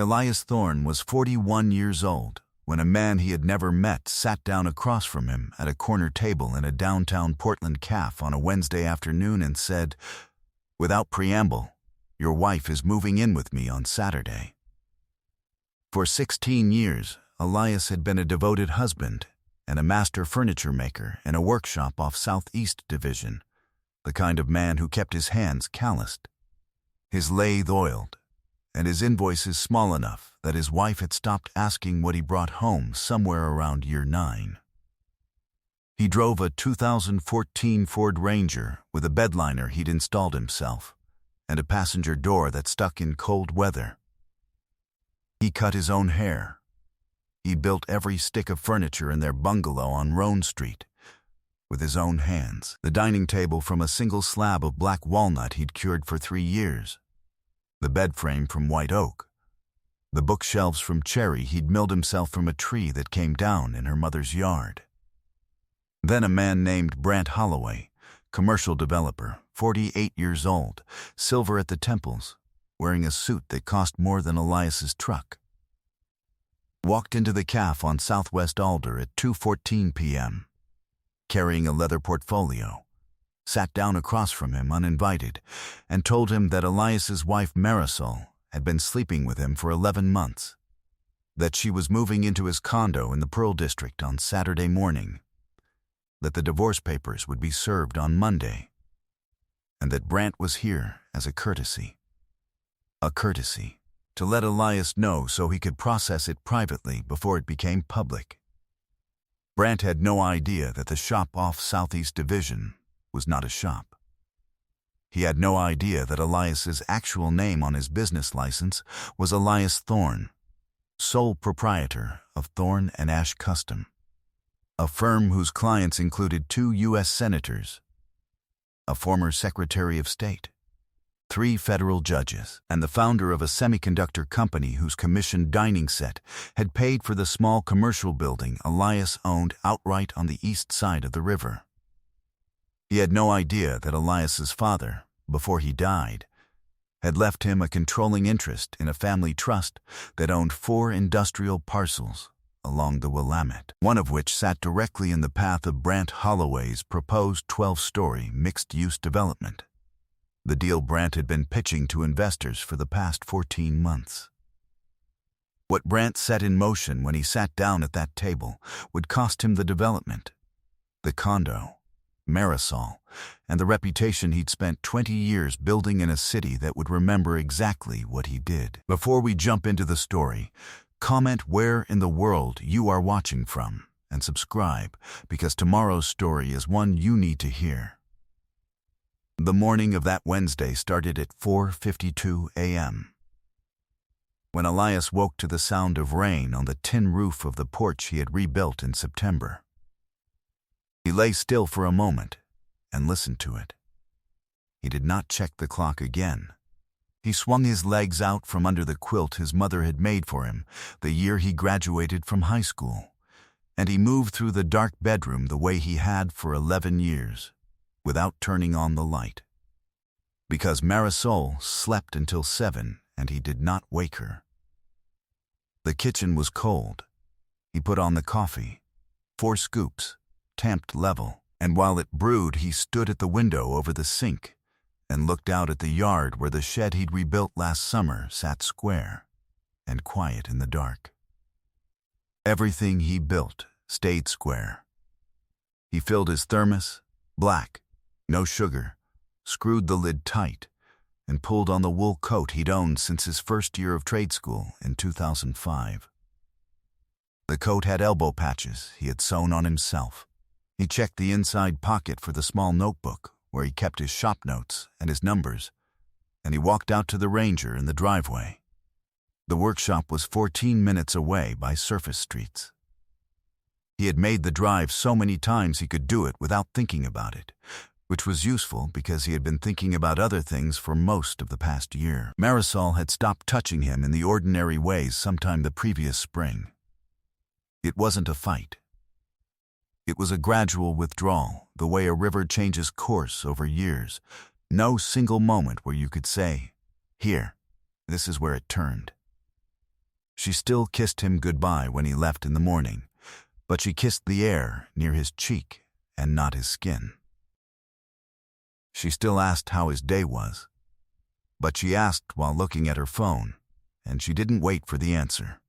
Elias Thorne was 41 years old when a man he had never met sat down across from him at a corner table in a downtown Portland cafe on a Wednesday afternoon and said, without preamble, "Your wife is moving in with me on Saturday." For 16 years, Elias had been a devoted husband and a master furniture maker in a workshop off Southeast Division, the kind of man who kept his hands calloused, his lathe oiled, and his invoices small enough that his wife had stopped asking what he brought home somewhere around year 9. He drove a 2014 Ford Ranger with a bedliner he'd installed himself and a passenger door that stuck in cold weather. He cut his own hair. He built every stick of furniture in their bungalow on Roan Street with his own hands. The dining table from a single slab of black walnut he'd cured for 3 years. The bed frame from white oak. The bookshelves from cherry he'd milled himself from a tree that came down in her mother's yard. Then a man named Brant Holloway, commercial developer, 48 years old, silver at the temples, wearing a suit that cost more than Elias's truck, walked into the cafe on Southwest Alder at 2:14 p.m., carrying a leather portfolio, sat down across from him uninvited, and told him that Elias's wife Marisol had been sleeping with him for 11 months, that she was moving into his condo in the Pearl District on Saturday morning, that the divorce papers would be served on Monday, and that Brant was here as a courtesy. A courtesy to let Elias know so he could process it privately before it became public. Brant had no idea that the shop off Southeast Division was not a shop. He had no idea that Elias's actual name on his business license was Elias Thorne, sole proprietor of Thorne and Ash Custom, a firm whose clients included 2 U.S. senators, a former Secretary of State, 3 federal judges, and the founder of a semiconductor company whose commissioned dining set had paid for the small commercial building Elias owned outright on the east side of the river. He had no idea that Elias's father, before he died, had left him a controlling interest in a family trust that owned 4 industrial parcels along the Willamette, one of which sat directly in the path of Brant Holloway's proposed 12-story mixed-use development, the deal Brant had been pitching to investors for the past 14 months. What Brant set in motion when he sat down at that table would cost him the development, the condo, Marisol, and the reputation he'd spent 20 years building in a city that would remember exactly what he did. Before we jump into the story, comment where in the world you are watching from and subscribe, because tomorrow's story is one you need to hear. The morning of that Wednesday started at 4:52 a.m. when Elias woke to the sound of rain on the tin roof of the porch he had rebuilt in September. He lay still for a moment and listened to it. He did not check the clock again. He swung his legs out from under the quilt his mother had made for him the year he graduated from high school, and he moved through the dark bedroom the way he had for 11 years, without turning on the light, because Marisol slept until 7 and he did not wake her. The kitchen was cold. He put on the coffee, 4 scoops, tamped level, and while it brewed he stood at the window over the sink and looked out at the yard where the shed he'd rebuilt last summer sat square and quiet in the dark. Everything he built stayed square. He filled his thermos, black, no sugar, screwed the lid tight, and pulled on the wool coat he'd owned since his first year of trade school in 2005. The coat had elbow patches he had sewn on himself. He checked the inside pocket for the small notebook where he kept his shop notes and his numbers, and he walked out to the Ranger in the driveway. The workshop was 14 minutes away by surface streets. He had made the drive so many times he could do it without thinking about it, which was useful because he had been thinking about other things for most of the past year. Marisol had stopped touching him in the ordinary ways sometime the previous spring. It wasn't a fight. It was a gradual withdrawal, the way a river changes course over years. No single moment where you could say, "Here, this is where it turned." She still kissed him goodbye when he left in the morning, but she kissed the air near his cheek and not his skin. She still asked how his day was, but she asked while looking at her phone, and she didn't wait for the answer.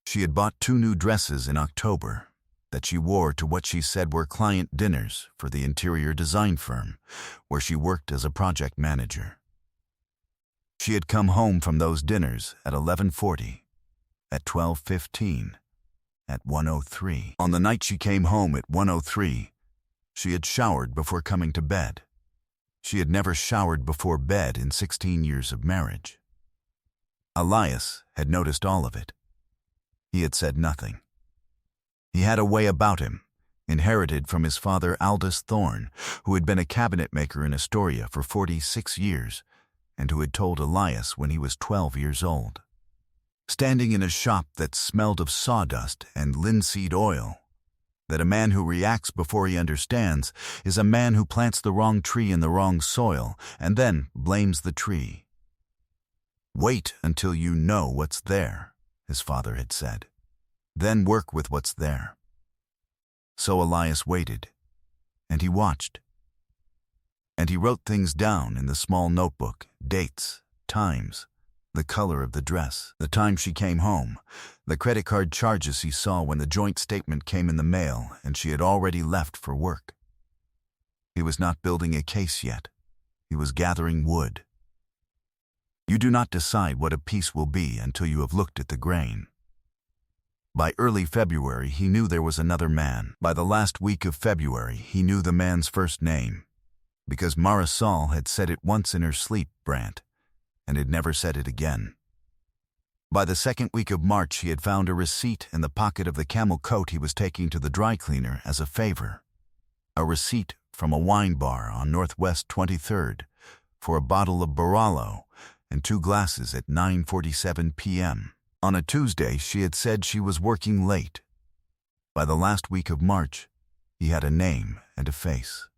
She had bought 2 new dresses in October that she wore to what she said were client dinners for the interior design firm where she worked as a project manager. She had come home from those dinners at 11:40, at 12:15, at 1:03. On the night she came home at 1:03, she had showered before coming to bed. She had never showered before bed in 16 years of marriage. Elias had noticed all of it. He had said nothing. He had a way about him, inherited from his father Aldous Thorne, who had been a cabinet maker in Astoria for 46 years, and who had told Elias when he was 12 years old. Standing in a shop that smelled of sawdust and linseed oil, that a man who reacts before he understands is a man who plants the wrong tree in the wrong soil and then blames the tree. Wait until you know what's there, his father had said. Then work with what's there. So Elias waited, and he watched. And he wrote things down in the small notebook, dates, times, the color of the dress, the time she came home, the credit card charges he saw when the joint statement came in the mail and she had already left for work. He was not building a case yet. He was gathering wood. You do not decide what a piece will be until you have looked at the grain. By early February, he knew there was another man. By the last week of February, he knew the man's first name, because Marisol had said it once in her sleep, Brant, and had never said it again. By the second week of March, he had found a receipt in the pocket of the camel coat he was taking to the dry cleaner as a favor. A receipt from a wine bar on Northwest 23rd for a bottle of Barolo and 2 glasses at 9:47 p.m. On a Tuesday, she had said she was working late. By the last week of March, he had a name and a face.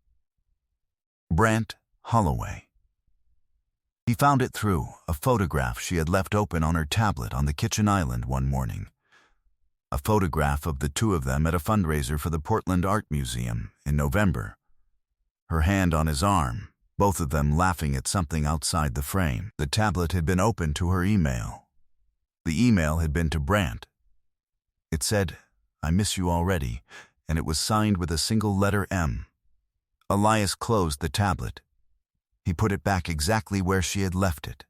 Brant Holloway. He found it through a photograph she had left open on her tablet on the kitchen island one morning. A photograph of the 2 of them at a fundraiser for the Portland Art Museum in November. Her hand on his arm, both of them laughing at something outside the frame. The tablet had been open to her email. The email had been to Brant. It said, "I miss you already," and it was signed with a single letter M. Elias closed the tablet. He put it back exactly where she had left it.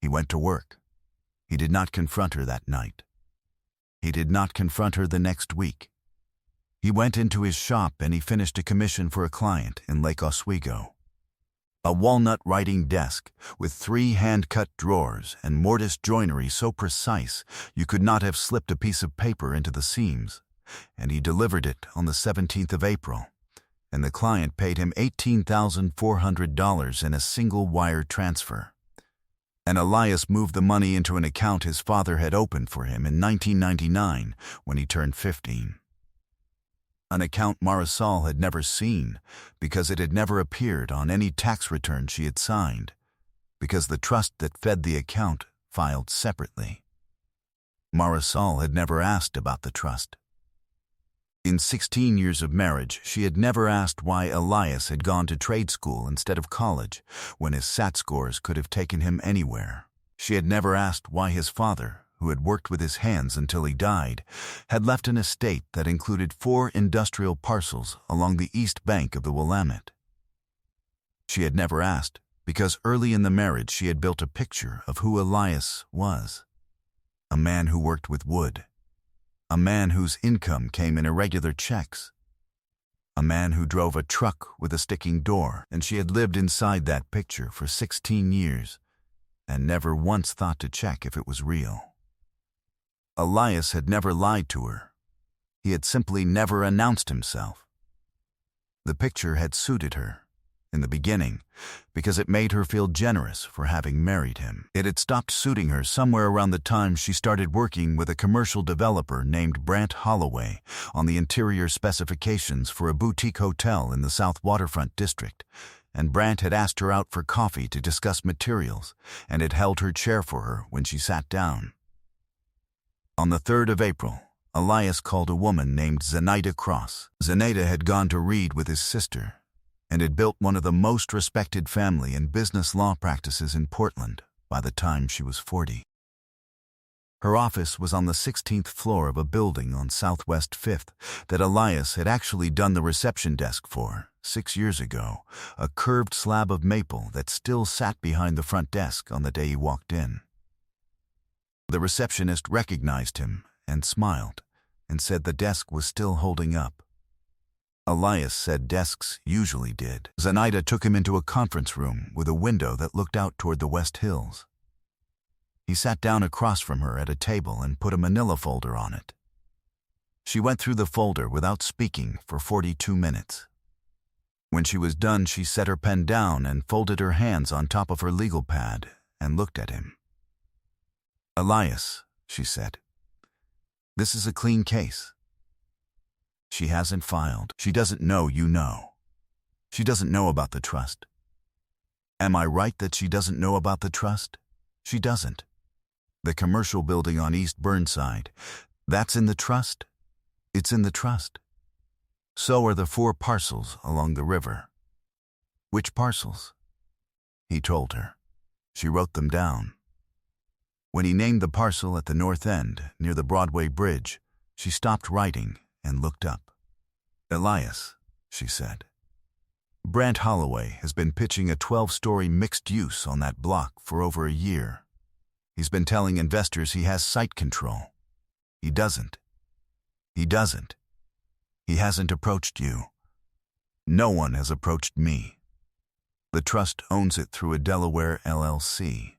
He went to work. He did not confront her that night. He did not confront her the next week. He went into his shop and he finished a commission for a client in Lake Oswego. A walnut writing desk with 3 hand-cut drawers and mortise joinery so precise you could not have slipped a piece of paper into the seams, and he delivered it on the 17th of April, and the client paid him $18,400 in a single wire transfer. And Elias moved the money into an account his father had opened for him in 1999 when he turned 15. An account Marisol had never seen because it had never appeared on any tax return she had signed, because the trust that fed the account filed separately. Marisol had never asked about the trust. In 16 years of marriage, she had never asked why Elias had gone to trade school instead of college when his SAT scores could have taken him anywhere. She had never asked why his father, who had worked with his hands until he died, had left an estate that included 4 industrial parcels along the east bank of the Willamette. She had never asked because early in the marriage she had built a picture of who Elias was. A man who worked with wood. A man whose income came in irregular checks. A man who drove a truck with a sticking door, and she had lived inside that picture for 16 years and never once thought to check if it was real. Elias had never lied to her. He had simply never announced himself. The picture had suited her, in the beginning, because it made her feel generous for having married him. It had stopped suiting her somewhere around the time she started working with a commercial developer named Brant Holloway on the interior specifications for a boutique hotel in the South Waterfront District, and Brant had asked her out for coffee to discuss materials and had held her chair for her when she sat down. On the 3rd of April, Elias called a woman named Zenaida Cross. Zenaida had gone to Reed with his sister and had built one of the most respected family and business law practices in Portland by the time she was 40. Her office was on the 16th floor of a building on Southwest 5th that Elias had actually done the reception desk for 6 years ago, a curved slab of maple that still sat behind the front desk on the day he walked in. The receptionist recognized him and smiled and said the desk was still holding up. Elias said desks usually did. Zenaida took him into a conference room with a window that looked out toward the West Hills. He sat down across from her at a table and put a manila folder on it. She went through the folder without speaking for 42 minutes. When she was done, she set her pen down and folded her hands on top of her legal pad and looked at him. "Elias," she said, "this is a clean case. She hasn't filed. She doesn't know you know. She doesn't know about the trust. Am I right that she doesn't know about the trust? She doesn't. The commercial building on East Burnside, that's in the trust? It's in the trust. So are the 4 parcels along the river." "Which parcels?" He told her. She wrote them down. When he named the parcel at the north end, near the Broadway Bridge, she stopped writing and looked up. "Elias," she said, "Brant Holloway has been pitching a 12-story mixed use on that block for over a year. He's been telling investors he has site control. He doesn't. He doesn't. He hasn't approached you. No one has approached me. The trust owns it through a Delaware LLC.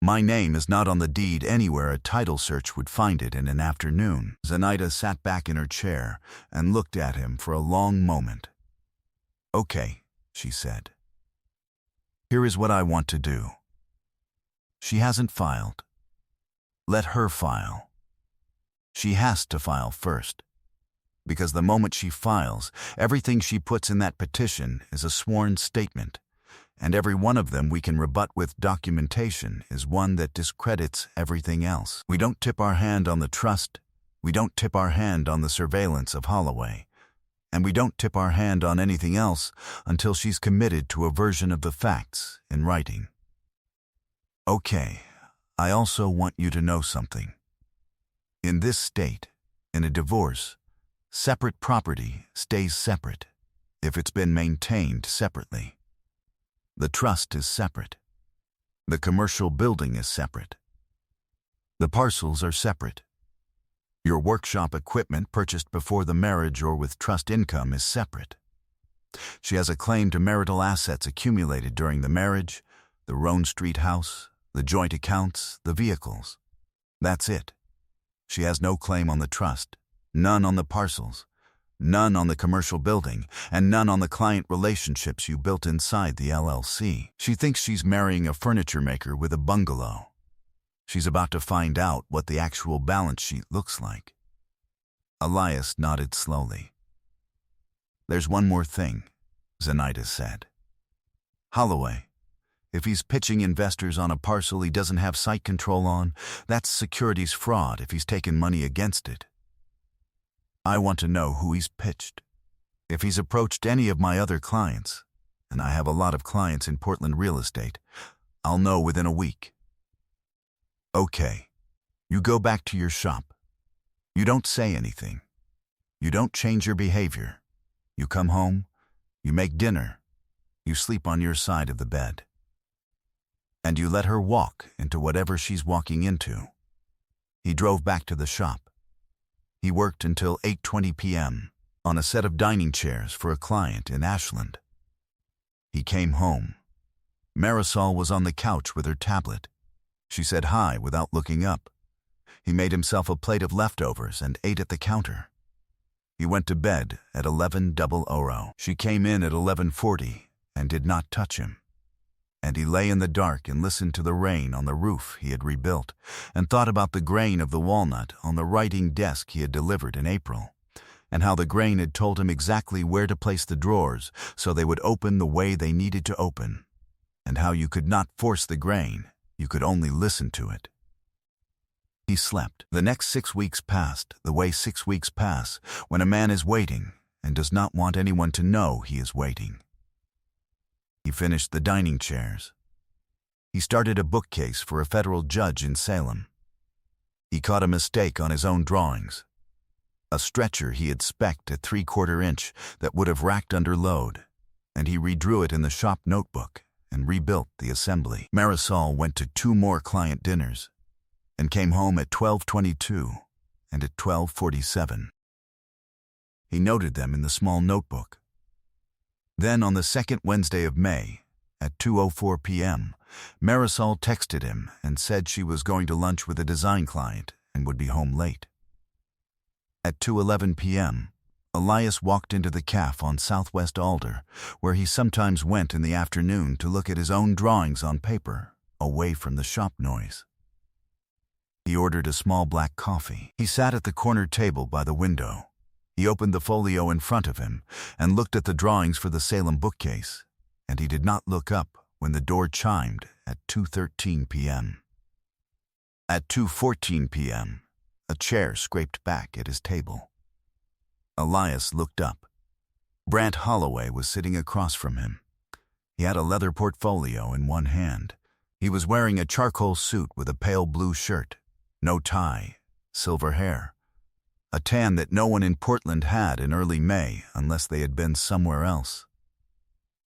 My name is not on the deed anywhere a title search would find it in an afternoon." Zenaida sat back in her chair and looked at him for a long moment. "Okay," she said. "Here is what I want to do. She hasn't filed. Let her file. She has to file first, because the moment she files, everything she puts in that petition is a sworn statement, and every one of them we can rebut with documentation is one that discredits everything else. We don't tip our hand on the trust, we don't tip our hand on the surveillance of Holloway, and we don't tip our hand on anything else until she's committed to a version of the facts in writing. Okay, I also want you to know something. In this state, in a divorce, separate property stays separate if it's been maintained separately. The trust is separate. The commercial building is separate. The parcels are separate. Your workshop equipment purchased before the marriage or with trust income is separate. She has a claim to marital assets accumulated during the marriage, the Roan Street house, the joint accounts, the vehicles. That's it. She has no claim on the trust, none on the parcels, none on the commercial building, and none on the client relationships you built inside the LLC. She thinks she's marrying a furniture maker with a bungalow. She's about to find out what the actual balance sheet looks like. Elias nodded slowly. "There's one more thing," Zenaida said. "Holloway, if he's pitching investors on a parcel he doesn't have site control on, that's securities fraud if he's taken money against it. I want to know who he's pitched. If he's approached any of my other clients, and I have a lot of clients in Portland real estate, I'll know within a week. Okay, you go back to your shop. You don't say anything. You don't change your behavior. You come home, you make dinner, you sleep on your side of the bed. And you let her walk into whatever she's walking into." He drove back to the shop. He worked until 8:20 p.m. on a set of dining chairs for a client in Ashland. He came home. Marisol was on the couch with her tablet. She said hi without looking up. He made himself a plate of leftovers and ate at the counter. He went to bed at 11:00. She came in at 11:40 and did not touch him. And he lay in the dark and listened to the rain on the roof he had rebuilt, and thought about the grain of the walnut on the writing desk he had delivered in April, and how the grain had told him exactly where to place the drawers so they would open the way they needed to open, and how you could not force the grain, you could only listen to it. He slept. The next 6 weeks passed the way 6 weeks pass when a man is waiting and does not want anyone to know he is waiting. He finished the dining chairs. He started a bookcase for a federal judge in Salem. He caught a mistake on his own drawings. A stretcher he had spec'd at 3/4 inch that would have racked under load, and he redrew it in the shop notebook and rebuilt the assembly. Marisol went to 2 more client dinners and came home at 12:22 and at 12:47. He noted them in the small notebook. Then on the second Wednesday of May, at 2:04 p.m., Marisol texted him and said she was going to lunch with a design client and would be home late. At 2:11 p.m., Elias walked into the café on Southwest Alder, where he sometimes went in the afternoon to look at his own drawings on paper, away from the shop noise. He ordered a small black coffee. He sat at the corner table by the window. He opened the folio in front of him and looked at the drawings for the Salem bookcase, and he did not look up when the door chimed at 2:13 p.m. At 2:14 p.m., a chair scraped back at his table. Elias looked up. Brant Holloway was sitting across from him. He had a leather portfolio in one hand. He was wearing a charcoal suit with a pale blue shirt, no tie, silver hair, a tan that no one in Portland had in early May unless they had been somewhere else.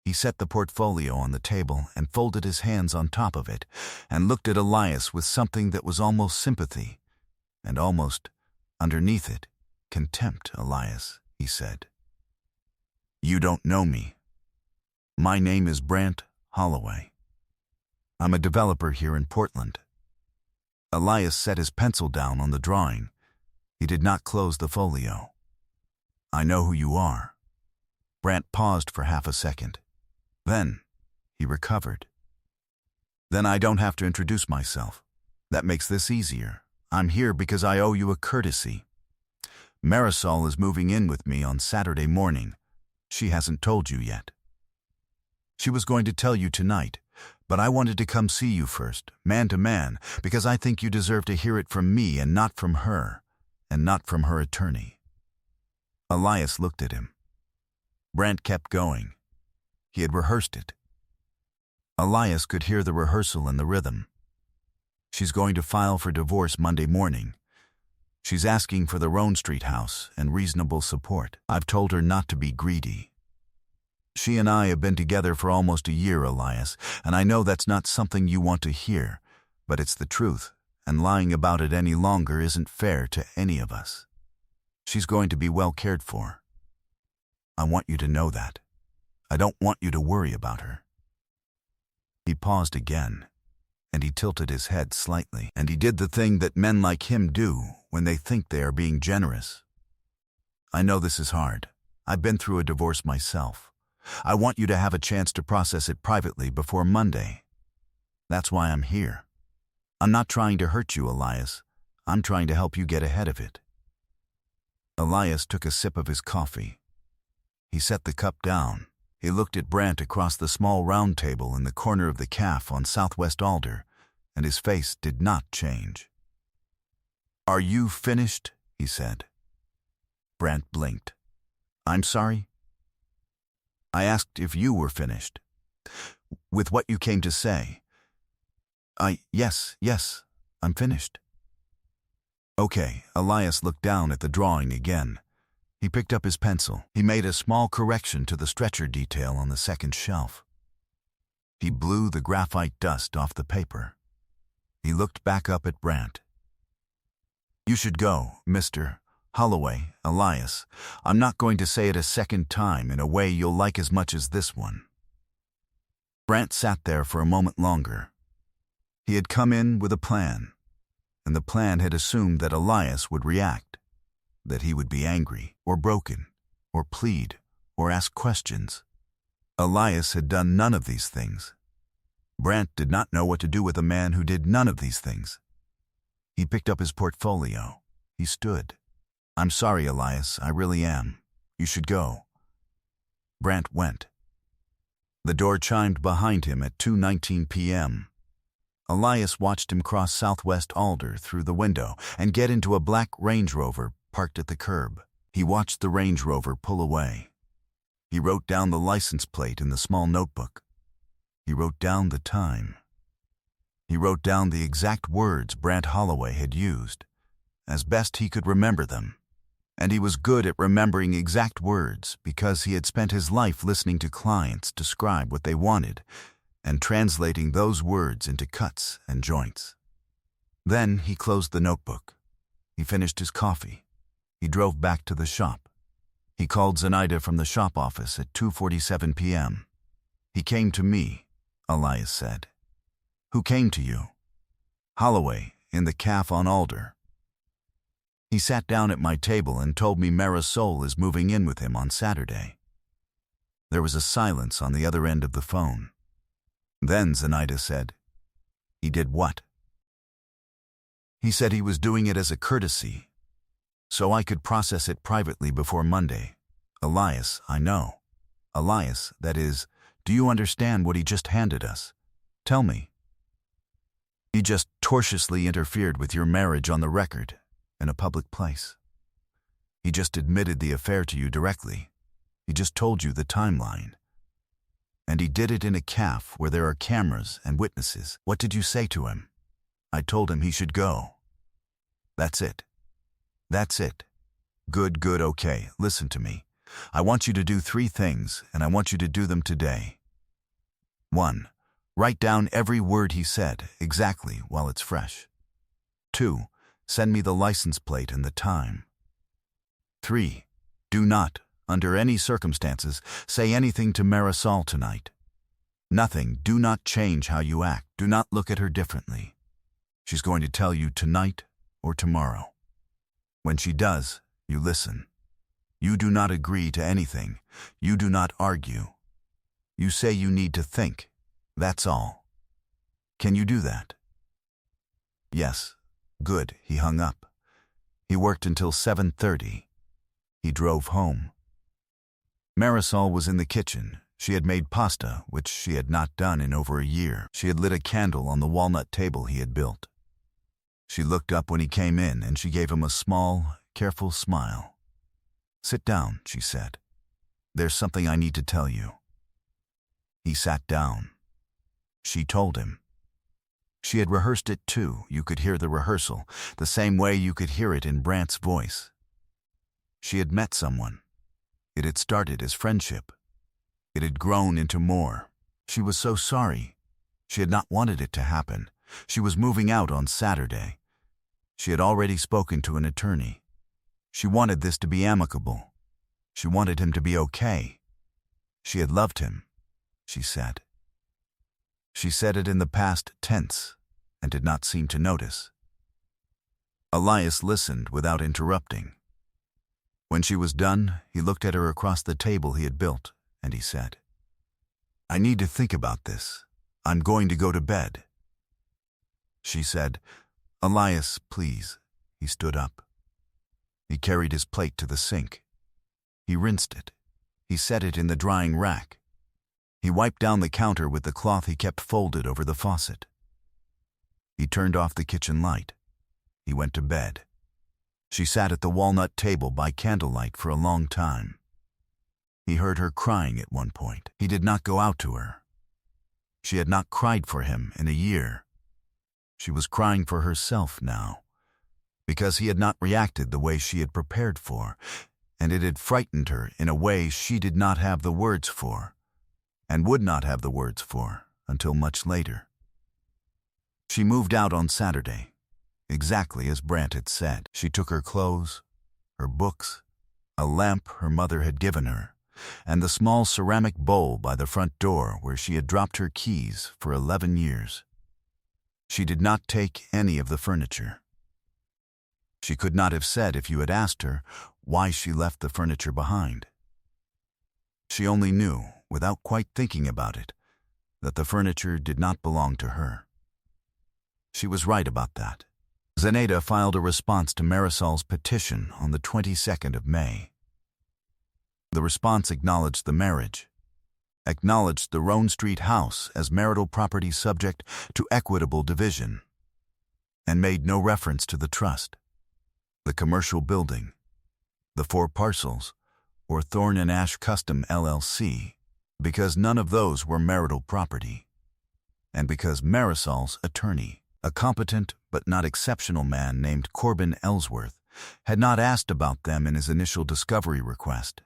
He set the portfolio on the table and folded his hands on top of it and looked at Elias with something that was almost sympathy and almost, underneath it, contempt. Elias, he said. You don't know me. My name is Brant Holloway. I'm a developer here in Portland. Elias set his pencil down on the drawing. He did not close the folio. I know who you are. Brant paused for half a second. Then he recovered. Then I don't have to introduce myself. That makes this easier. I'm here because I owe you a courtesy. Marisol is moving in with me on Saturday morning. She hasn't told you yet. She was going to tell you tonight, but I wanted to come see you first, man to man, because I think you deserve to hear it from me and not from her, and not from her attorney. Elias looked at him. Brant kept going. He had rehearsed it. Elias could hear the rehearsal and the rhythm. She's going to file for divorce Monday morning. She's asking for the Roan Street house and reasonable support. I've told her not to be greedy. She and I have been together for almost a year, Elias, and I know that's not something you want to hear, but it's the truth, and lying about it any longer isn't fair to any of us. She's going to be well cared for. I want you to know that. I don't want you to worry about her. He paused again, and he tilted his head slightly, and he did the thing that men like him do when they think they are being generous. I know this is hard. I've been through a divorce myself. I want you to have a chance to process it privately before Monday. That's why I'm here. I'm not trying to hurt you, Elias. I'm trying to help you get ahead of it. Elias took a sip of his coffee. He set the cup down. He looked at Brant across the small round table in the corner of the café on Southwest Alder, and his face did not change. Are you finished? He said. Brant blinked. I'm sorry? I asked if you were finished. With what you came to say. Yes, I'm finished. Okay, Elias looked down at the drawing again. He picked up his pencil. He made a small correction to the stretcher detail on the second shelf. He blew the graphite dust off the paper. He looked back up at Brant. You should go, Mr. Holloway, Elias. I'm not going to say it a second time in a way you'll like as much as this one. Brant sat there for a moment longer. He had come in with a plan, and the plan had assumed that Elias would react, that he would be angry, or broken, or plead, or ask questions. Elias had done none of these things. Brant did not know what to do with a man who did none of these things. He picked up his portfolio. He stood. I'm sorry, Elias, I really am. You should go. Brant went. The door chimed behind him at 2:19 p.m. Elias watched him cross Southwest Alder through the window and get into a black Range Rover parked at the curb. He watched the Range Rover pull away. He wrote down the license plate in the small notebook. He wrote down the time. He wrote down the exact words Brant Holloway had used, as best he could remember them. And he was good at remembering exact words because he had spent his life listening to clients describe what they wanted and translating those words into cuts and joints. Then he closed the notebook. He finished his coffee. He drove back to the shop. He called Zenaida from the shop office at 2:47 p.m. "He came to me," Elias said. "Who came to you?" "Holloway, in the Café on Alder. He sat down at my table and told me Marisol is moving in with him on Saturday." There was a silence on the other end of the phone. Then Zenaida said, "He did what?" "He said he was doing it as a courtesy, so I could process it privately before Monday." "Elias, I know. Elias, that is, do you understand what he just handed us? Tell me." "He just tortiously interfered with your marriage on the record, in a public place. He just admitted the affair to you directly. He just told you the timeline. And he did it in a cafe where there are cameras and witnesses. What did you say to him?" "I told him he should go." "That's it. That's it. Good, okay. Listen to me. I want you to do 3 things, and I want you to do them today. 1. Write down every word he said, exactly, while it's fresh. 2. Send me the license plate and the time. 3. Do not, under any circumstances, say anything to Marisol tonight. Nothing. Do not change how you act. Do not look at her differently. She's going to tell you tonight or tomorrow. When she does, you listen. You do not agree to anything. You do not argue. You say you need to think. That's all. Can you do that?" "Yes." "Good." He hung up. He worked until 7:30. He drove home. Marisol was in the kitchen. She had made pasta, which she had not done in over a year. She had lit a candle on the walnut table he had built. She looked up when he came in, and she gave him a small, careful smile. "Sit down," she said. "There's something I need to tell you." He sat down. She told him. She had rehearsed it too. You could hear the rehearsal, the same way you could hear it in Brant's voice. She had met someone. It had started as friendship. It had grown into more. She was so sorry. She had not wanted it to happen. She was moving out on Saturday. She had already spoken to an attorney. She wanted this to be amicable. She wanted him to be okay. She had loved him, she said. She said it in the past tense and did not seem to notice. Elias listened without interrupting. When she was done, he looked at her across the table he had built, and he said, "I need to think about this. I'm going to go to bed." She said, "Elias, please." He stood up. He carried his plate to the sink. He rinsed it. He set it in the drying rack. He wiped down the counter with the cloth he kept folded over the faucet. He turned off the kitchen light. He went to bed. She sat at the walnut table by candlelight for a long time. He heard her crying at one point. He did not go out to her. She had not cried for him in a year. She was crying for herself now, because he had not reacted the way she had prepared for, and it had frightened her in a way she did not have the words for, and would not have the words for until much later. She moved out on Saturday, exactly as Brant had said. She took her clothes, her books, a lamp her mother had given her, and the small ceramic bowl by the front door where she had dropped her keys for 11 years. She did not take any of the furniture. She could not have said, if you had asked her, why she left the furniture behind. She only knew, without quite thinking about it, that the furniture did not belong to her. She was right about that. Zenaida filed a response to Marisol's petition on the 22nd of May. The response acknowledged the marriage, acknowledged the Roan Street house as marital property subject to equitable division, and made no reference to the trust, the commercial building, the 4 parcels, or Thorn and Ash Custom LLC, because none of those were marital property, and because Marisol's attorney, a competent but not exceptional man named Corbin Ellsworth, had not asked about them in his initial discovery request.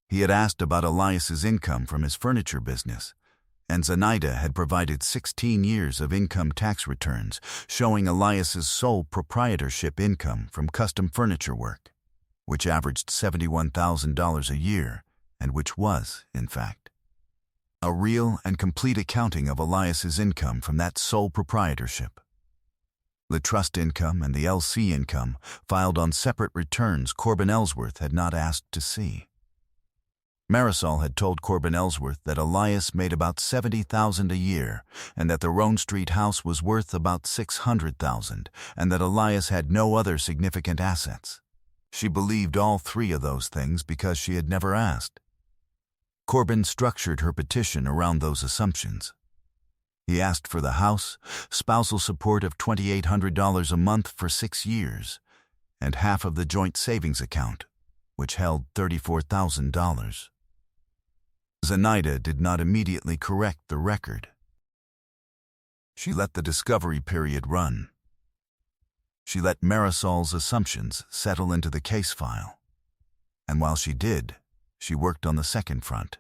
He had asked about Elias's income from his furniture business, and Zenaida had provided 16 years of income tax returns showing Elias's sole proprietorship income from custom furniture work, which averaged $71,000 a year, and which was, in fact, a real and complete accounting of Elias's income from that sole proprietorship. The trust income and the LC income filed on separate returns Corbin Ellsworth had not asked to see. Marisol had told Corbin Ellsworth that Elias made about $70,000 a year, and that the Roan Street house was worth about $600,000, and that Elias had no other significant assets. She believed all 3 of those things because she had never asked. Corbin structured her petition around those assumptions. He asked for the house, spousal support of $2,800 a month for 6 years, and half of the joint savings account, which held $34,000. Zenaida did not immediately correct the record. She let the discovery period run. She let Marisol's assumptions settle into the case file. And while she did, she worked on the second front.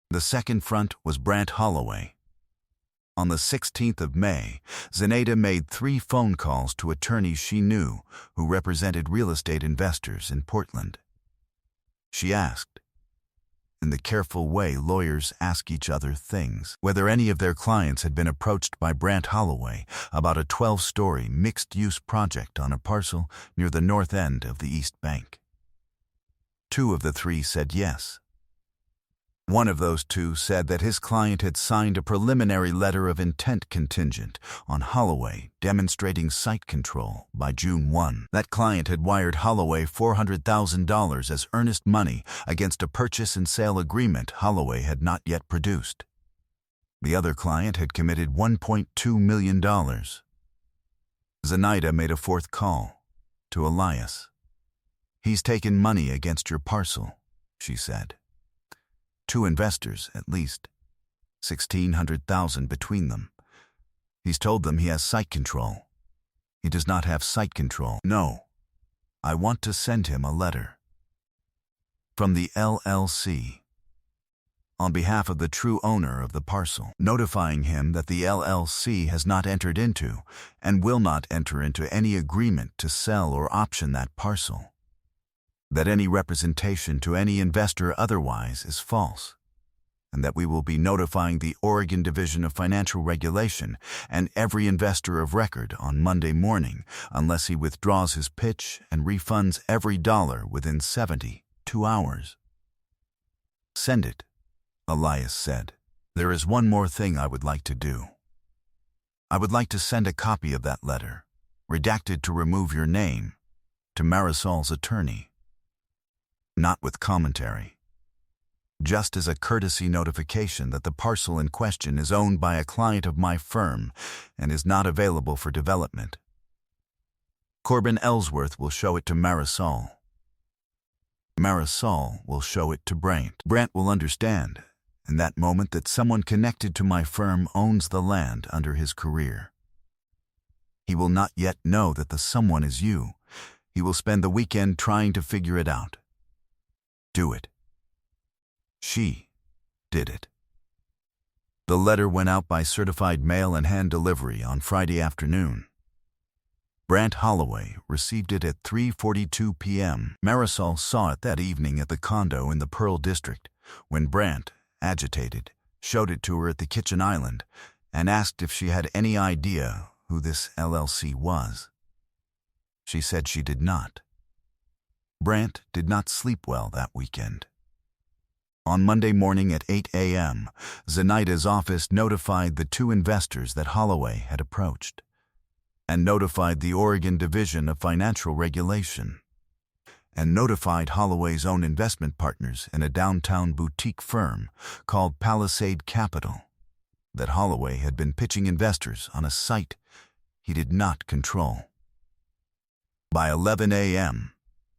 The second front was Brant Holloway. On the 16th of May, Zenaida made 3 phone calls to attorneys she knew who represented real estate investors in Portland. She asked, in the careful way lawyers ask each other things, whether any of their clients had been approached by Brant Holloway about a 12-story mixed-use project on a parcel near the north end of the East Bank. 2 of the 3 said yes. One of those 2 said that his client had signed a preliminary letter of intent contingent on Holloway demonstrating site control by June 1. That client had wired Holloway $400,000 as earnest money against a purchase and sale agreement Holloway had not yet produced. The other client had committed $1.2 million. Zenaida made a 4th call, to Elias. "He's taken money against your parcel," she said. 2 investors, at least. $1,600,000 between them. He's told them he has site control. He does not have site control. No. I want to send him a letter. From the LLC. On behalf of the true owner of the parcel, notifying him that the LLC has not entered into and will not enter into any agreement to sell or option that parcel. That any representation to any investor otherwise is false, and that we will be notifying the Oregon Division of Financial Regulation and every investor of record on Monday morning unless he withdraws his pitch and refunds every dollar within 72 hours. "Send it," Elias said. "There is one more thing I would like to do. I would like to send a copy of that letter, redacted to remove your name, to Marisol's attorney. Not with commentary. Just as a courtesy notification that the parcel in question is owned by a client of my firm and is not available for development. Corbin Ellsworth will show it to Marisol. Marisol will show it to Brant. Brant will understand in that moment that someone connected to my firm owns the land under his career. He will not yet know that the someone is you. He will spend the weekend trying to figure it out. Do it." She did it. The letter went out by certified mail and hand delivery on Friday afternoon. Brant Holloway received it at 3:42 p.m. Marisol saw it that evening at the condo in the Pearl District when Brant, agitated, showed it to her at the kitchen island and asked if she had any idea who this LLC was. She said she did not. Brant did not sleep well that weekend. On Monday morning at 8 a.m., Zenaida's office notified the 2 investors that Holloway had approached, and notified the Oregon Division of Financial Regulation. and notified Holloway's own investment partners in a downtown boutique firm called Palisade Capital that Holloway had been pitching investors on a site he did not control. By 11 a.m.,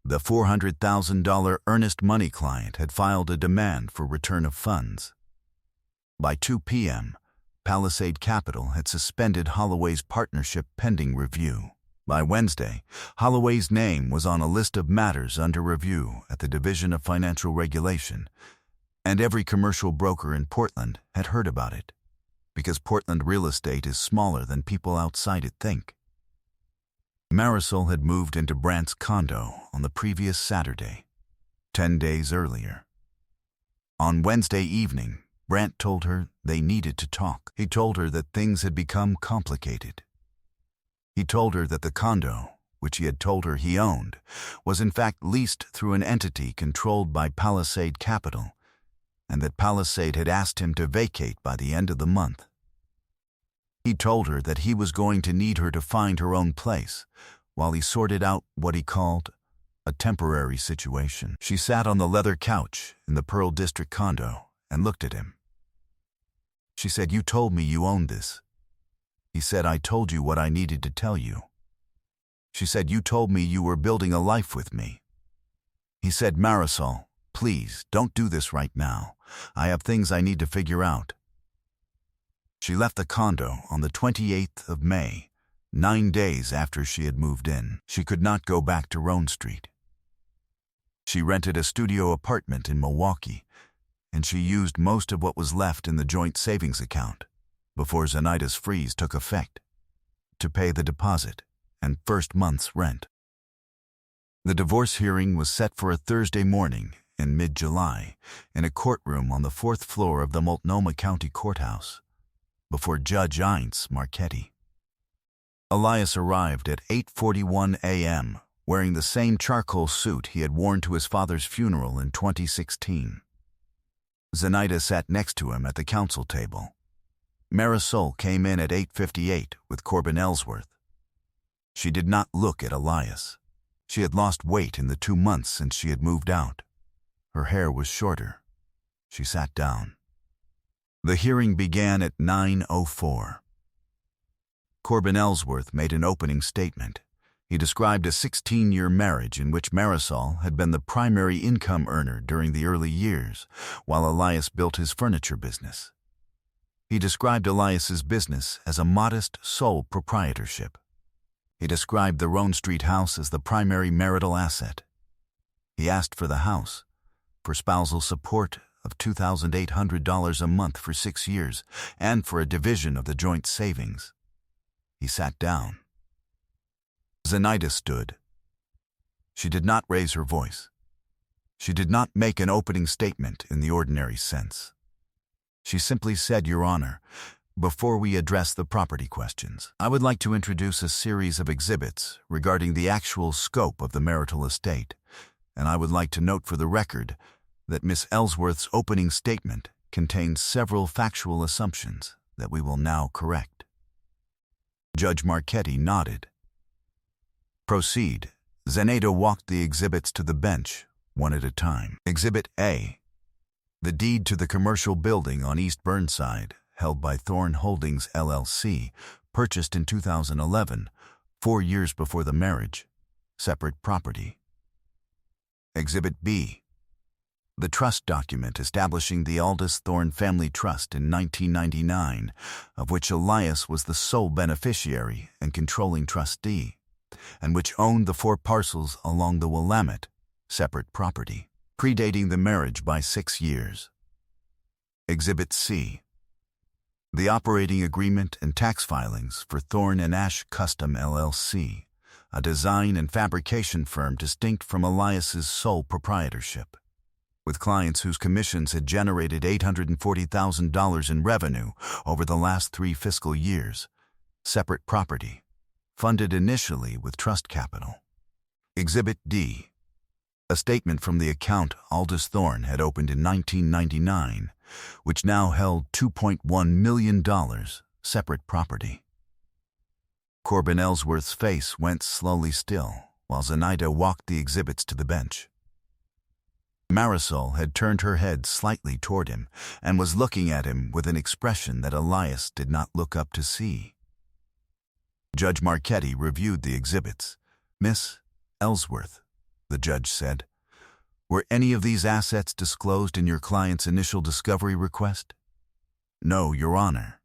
the $400,000 earnest money client had filed a demand for return of funds. By 2 p.m., Palisade Capital had suspended Holloway's partnership pending review. By Wednesday, Holloway's name was on a list of matters under review at the Division of Financial Regulation, and every commercial broker in Portland had heard about it, because Portland real estate is smaller than people outside it think. Marisol had moved into Brant's condo on the previous Saturday, 10 days earlier. On Wednesday evening, Brant told her they needed to talk. He told her that things had become complicated. He told her that the condo, which he had told her he owned, was in fact leased through an entity controlled by Palisade Capital, and that Palisade had asked him to vacate by the end of the month. He told her that he was going to need her to find her own place while he sorted out what he called a temporary situation. She sat on the leather couch in the Pearl District condo and looked at him. She said, "You told me you owned this." He said, "I told you what I needed to tell you." She said, "You told me you were building a life with me." He said, "Marisol, please, don't do this right now. I have things I need to figure out." She left the condo on the 28th of May, 9 days after she had moved in. She could not go back to Roan Street. She rented a studio apartment in Milwaukee, and she used most of what was left in the joint savings account before Zenaita's freeze took effect to pay the deposit and first month's rent. The divorce hearing was set for a Thursday morning in mid-July in a courtroom on the 4th floor of the Multnomah County Courthouse before Judge Ince Marchetti. Elias arrived at 8:41 a.m. wearing the same charcoal suit he had worn to his father's funeral in 2016. Zenaita sat next to him at the counsel table. Marisol came in at 8:58 with Corbin Ellsworth. She did not look at Elias. She had lost weight in the 2 months since she had moved out. Her hair was shorter. She sat down. The hearing began at 9:04. Corbin Ellsworth made an opening statement. He described a 16-year marriage in which Marisol had been the primary income earner during the early years, while Elias built his furniture business. He described Elias's business as a modest sole proprietorship. He described the Roan Street house as the primary marital asset. He asked for the house, for spousal support of $2,800 a month for 6 years, and for a division of the joint savings. He sat down. Zenaita stood. She did not raise her voice. She did not make an opening statement in the ordinary sense. She simply said, "Your Honor, before we address the property questions, I would like to introduce a series of exhibits regarding the actual scope of the marital estate, and I would like to note for the record that Miss Ellsworth's opening statement contains several factual assumptions that we will now correct." Judge Marchetti nodded. "Proceed." Zenaita walked the exhibits to the bench, one at a time. Exhibit A. The deed to the commercial building on East Burnside, held by Thorne Holdings, LLC, purchased in 2011, 4 years before the marriage. Separate property. Exhibit B. The trust document establishing the Aldous Thorne Family Trust in 1999, of which Elias was the sole beneficiary and controlling trustee, and which owned the 4 parcels along the Willamette, separate property, predating the marriage by 6 years. Exhibit C. The operating agreement and tax filings for Thorne and Ash Custom LLC, a design and fabrication firm distinct from Elias's sole proprietorship, with clients whose commissions had generated $840,000 in revenue over the last 3 fiscal years. Separate property, funded initially with trust capital. Exhibit D. A statement from the account Aldous Thorne had opened in 1999, which now held $2.1 million, separate property. Corbin Ellsworth's face went slowly still while Zenaida walked the exhibits to the bench. Marisol had turned her head slightly toward him and was looking at him with an expression that Elias did not look up to see. Judge Marchetti reviewed the exhibits. "Miss Ellsworth," the judge said, "were any of these assets disclosed in your client's initial discovery request?" "No, Your Honor.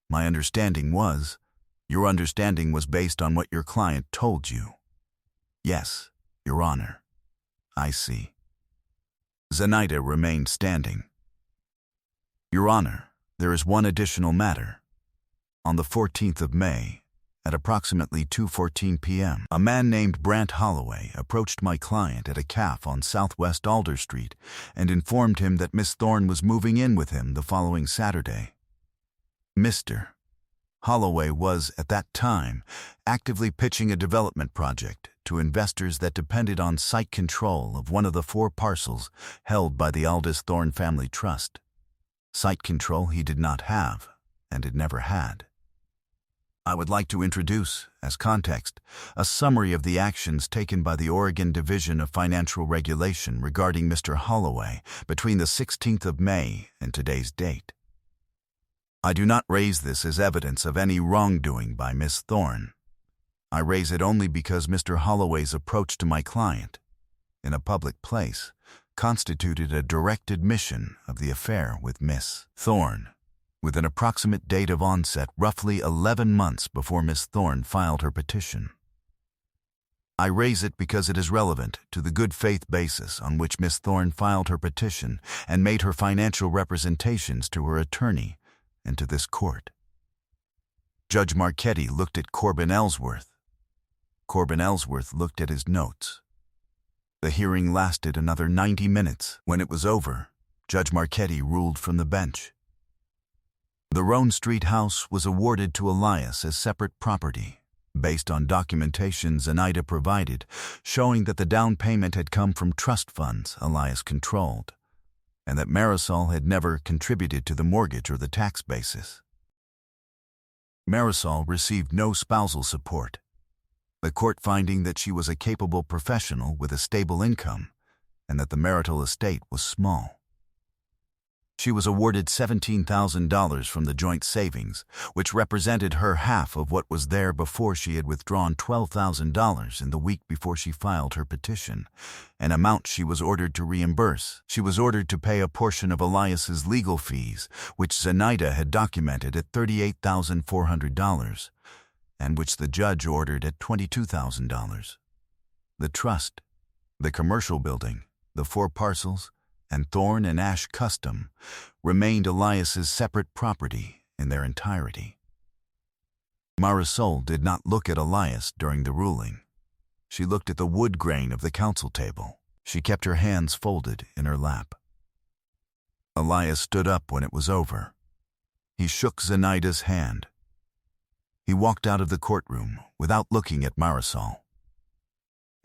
My understanding was, your understanding was based on what your client told you." "Yes, Your Honor." "I see." Zenaida remained standing. "Your Honor, there is one additional matter. On the 14th of May, at approximately 2:14 p.m., a man named Brant Holloway approached my client at a café on Southwest Alder Street and informed him that Miss Thorne was moving in with him the following Saturday. Mr. Holloway was, at that time, actively pitching a development project to investors that depended on site control of one of the 4 parcels held by the Aldous Thorne Family Trust. Site control he did not have, and had never had. I would like to introduce, as context, a summary of the actions taken by the Oregon Division of Financial Regulation regarding Mr. Holloway between the 16th of May and today's date. I do not raise this as evidence of any wrongdoing by Miss Thorne. I raise it only because Mr. Holloway's approach to my client, in a public place, constituted a direct admission of the affair with Miss Thorne, with an approximate date of onset roughly 11 months before Miss Thorne filed her petition. I raise it because it is relevant to the good faith basis on which Miss Thorne filed her petition and made her financial representations to her attorney and to this court. Judge Marchetti looked at Corbin Ellsworth. Corbin Ellsworth looked at his notes. The hearing lasted another 90 minutes. When it was over, Judge Marchetti ruled from the bench. The Roan Street house was awarded to Elias as separate property, based on documentation Zenaida provided, showing that the down payment had come from trust funds Elias controlled, and that Marisol had never contributed to the mortgage or the tax basis. Marisol received no spousal support, the court finding that she was a capable professional with a stable income and that the marital estate was small. She was awarded $17,000 from the joint savings, which represented her half of what was there before she had withdrawn $12,000 in the week before she filed her petition, an amount she was ordered to reimburse. She was ordered to pay a portion of Elias's legal fees, which Zenaida had documented at $38,400, and which the judge ordered at $22,000. The trust, the commercial building, the 4 parcels, and Thorne and Ash Custom remained Elias's separate property in their entirety. Marisol did not look at Elias during the ruling. She looked at the wood grain of the counsel table. She kept her hands folded in her lap. Elias stood up when it was over. He shook Zenaida's hand. He walked out of the courtroom without looking at Marisol.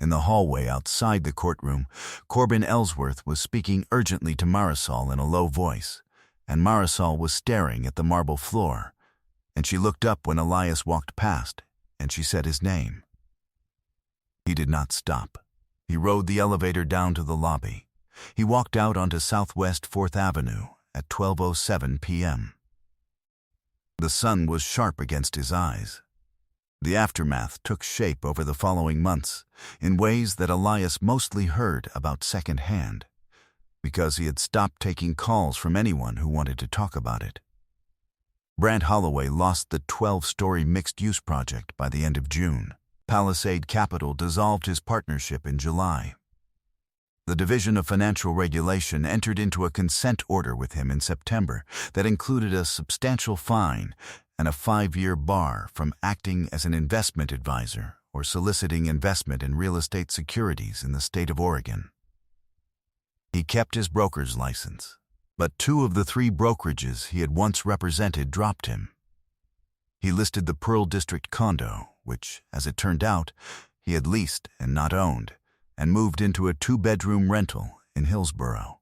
In the hallway outside the courtroom, Corbin Ellsworth was speaking urgently to Marisol in a low voice, and Marisol was staring at the marble floor, and she looked up when Elias walked past, and she said his name. He did not stop. He rode the elevator down to the lobby. He walked out onto Southwest 4th Avenue at 12:07 p.m. The sun was sharp against his eyes. The aftermath took shape over the following months in ways that Elias mostly heard about secondhand, because he had stopped taking calls from anyone who wanted to talk about it. Brant Holloway lost the 12-story mixed-use project by the end of June. Palisade Capital dissolved his partnership in July. The Division of Financial Regulation entered into a consent order with him in September that included a substantial fine and a 5-year bar from acting as an investment advisor or soliciting investment in real estate securities in the state of Oregon. He kept his broker's license, but 2 of the 3 brokerages he had once represented dropped him. He listed the Pearl District condo, which, as it turned out, he had leased and not owned, and moved into a 2-bedroom rental in Hillsborough.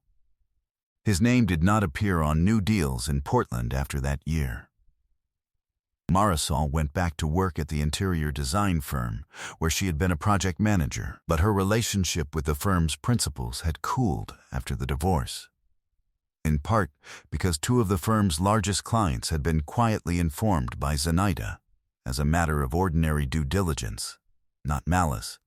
His name did not appear on new deals in Portland after that year. Marisol went back to work at the interior design firm, where she had been a project manager, but her relationship with the firm's principals had cooled after the divorce. In part because two of the firm's largest clients had been quietly informed by Zenaida, as a matter of ordinary due diligence, not malice,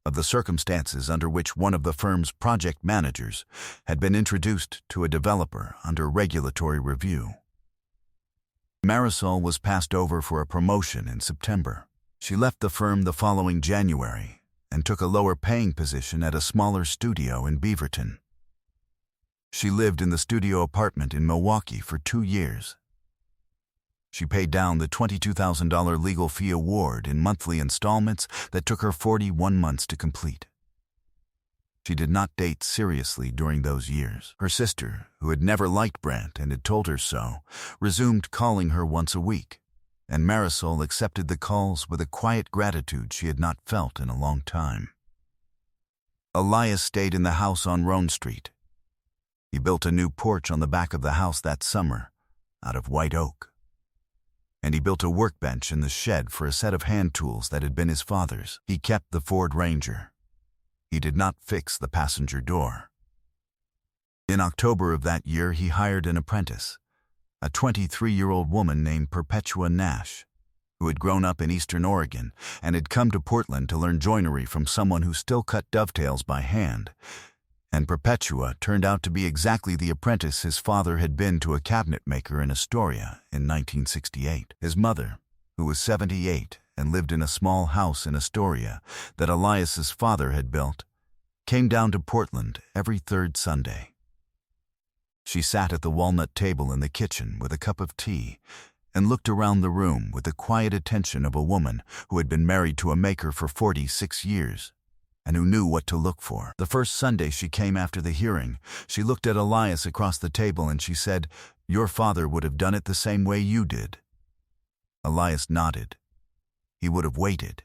of the circumstances under which one of the firm's project managers had been introduced to a developer under regulatory review. Marisol was passed over for a promotion in September. She left the firm the following January and took a lower-paying position at a smaller studio in Beaverton. She lived in the studio apartment in Milwaukee for 2 years. She paid down the $22,000 legal fee award in monthly installments that took her 41 months to complete. She did not date seriously during those years. Her sister, who had never liked Brandt and had told her so, resumed calling her once a week, and Marisol accepted the calls with a quiet gratitude she had not felt in a long time. Elias stayed in the house on Roan Street. He built a new porch on the back of the house that summer, out of white oak. And he built a workbench in the shed for a set of hand tools that had been his father's. He kept the Ford Ranger. He did not fix the passenger door. In October of that year, he hired an apprentice, a 23-year-old woman named Perpetua Nash, who had grown up in Eastern Oregon and had come to Portland to learn joinery from someone who still cut dovetails by hand. And Perpetua turned out to be exactly the apprentice his father had been to a cabinet maker in Astoria in 1968. His mother, who was 78 and lived in a small house in Astoria that Elias's father had built, came down to Portland every third Sunday. She sat at the walnut table in the kitchen with a cup of tea and looked around the room with the quiet attention of a woman who had been married to a maker for 46 years and who knew what to look for. The first Sunday she came after the hearing, she looked at Elias across the table and she said, "Your father would have done it the same way you did." Elias nodded. He would have waited.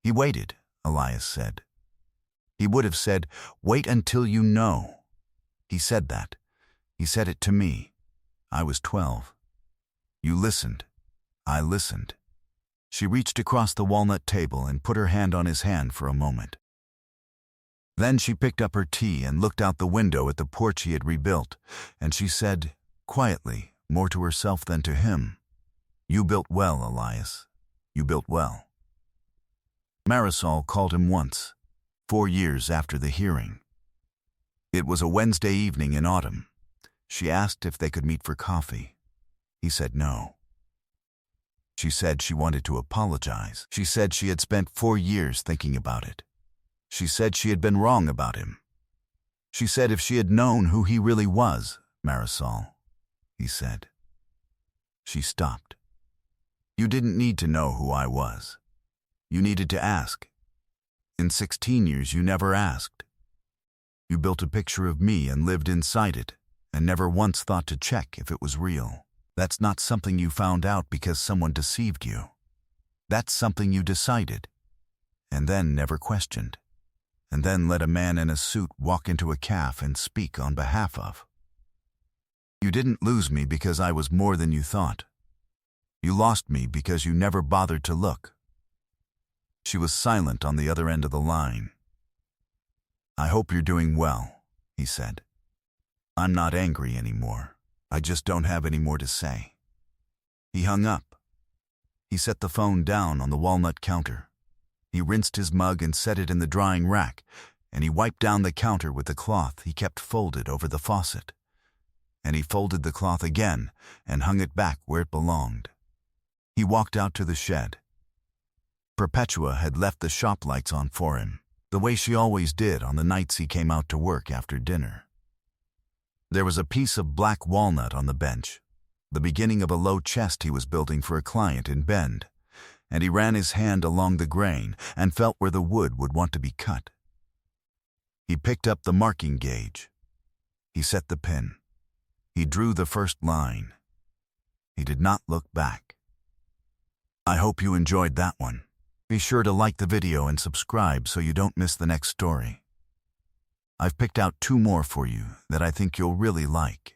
He waited, Elias said. He would have said, "Wait until you know." He said that. He said it to me. I was 12. You listened. I listened. She reached across the walnut table and put her hand on his hand for a moment. Then she picked up her tea and looked out the window at the porch he had rebuilt, and she said, quietly, more to herself than to him, "You built well, Elias. You built well." Marisol called him once, 4 years after the hearing. It was a Wednesday evening in autumn. She asked if they could meet for coffee. He said no. She said she wanted to apologize. She said she had spent 4 years thinking about it. She said she had been wrong about him. She said if she had known who he really was, Marisol, he said. She stopped. "You didn't need to know who I was. You needed to ask. In 16 years, you never asked. You built a picture of me and lived inside it, and never once thought to check if it was real. That's not something you found out because someone deceived you. That's something you decided, and then never questioned, and then let a man in a suit walk into a caf and speak on behalf of. You didn't lose me because I was more than you thought. You lost me because you never bothered to look." She was silent on the other end of the line. "I hope you're doing well," he said. "I'm not angry anymore. I just don't have any more to say." He hung up. He set the phone down on the walnut counter. He rinsed his mug and set it in the drying rack, and he wiped down the counter with the cloth he kept folded over the faucet. And he folded the cloth again and hung it back where it belonged. He walked out to the shed. Perpetua had left the shop lights on for him, the way she always did on the nights he came out to work after dinner. There was a piece of black walnut on the bench, the beginning of a low chest he was building for a client in Bend, and he ran his hand along the grain and felt where the wood would want to be cut. He picked up the marking gauge. He set the pin. He drew the first line. He did not look back. I hope you enjoyed that one. Be sure to like the video and subscribe so you don't miss the next story. I've picked out 2 more for you that I think you'll really like.